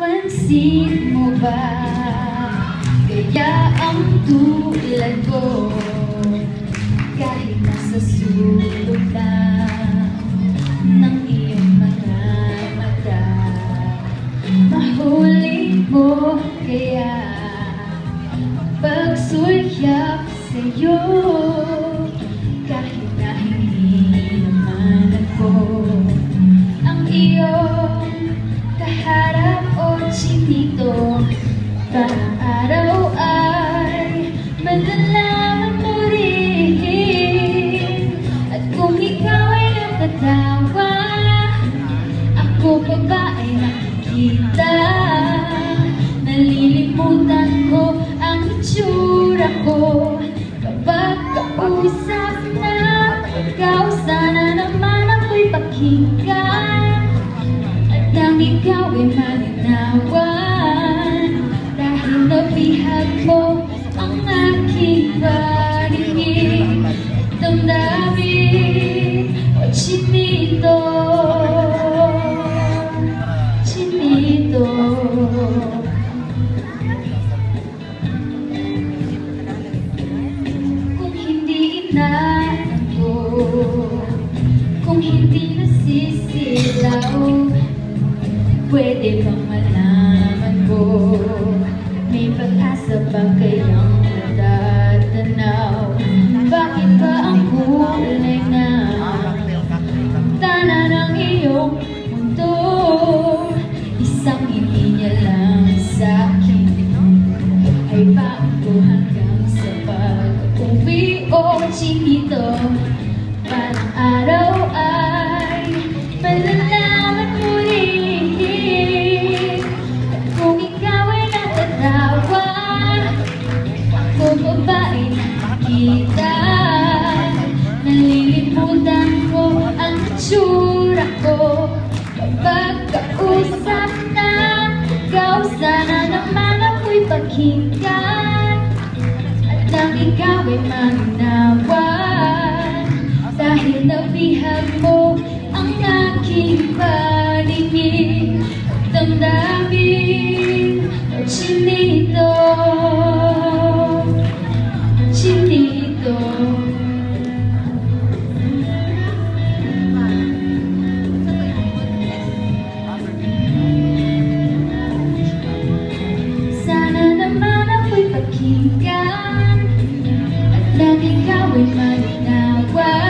Napapansin mo ba? Kaya ang tulad ko, kahit nasa sulok na ng iyong mga mata, mahuli mo kaya pagsulyap sa'yo, kahit na hindi naman ako ang iyong kaharap o chinito. Parang araw ay madalaman mo rin. At kung ikaw ay nakatawa, ako pa ba ay nakikita? Nalilimutan ko ang itsura ko kapag kausap na ikaw. Sana naman ako'y pakinggan at nang ikaw ay maginawan, dahil nabihag mo ang aking paninig. Damdamin o chinito, chinito. Kung hindi inaanto, kung hindi nasisilaw, pwede bang malaman ko, may pag-asa ba kayang natatanaw? Bakit ba ang kulay na tana ng iyong mundo, isang hindi niya lang sa'kin ay bago hanggang sa pag-uwi o chinito? Parang araw ay malalaman mo rin. At kung ikaw ay natatawa, ako pa ba ay nakikita? Nalilimutan ko ang itsura ko kapag kausap na ikaw. Sana naman ako'y pakinggan at nang ikaw ay maginawan, dahil nabihag mo ang aking paninig. Damdamin o chinito, chinito. Sana naman ako'y pakinggan at nang ikaw ay maginawan,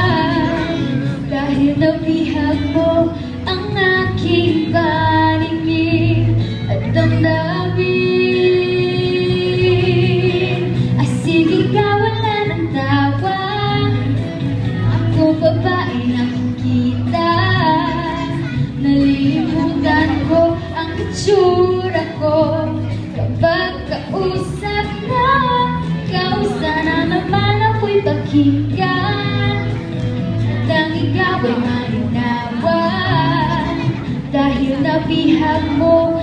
dahil nabihag mo ang aking paninig at damdamin. Ay sige ka, wala ng tawa, ako pa ba ay nakikita? Nalilimutan ko ang itsura ko kapag kausap na ikaw. Sana naman ako'y pakinggan nang ikaw ay malinawan, dahil nabihag mo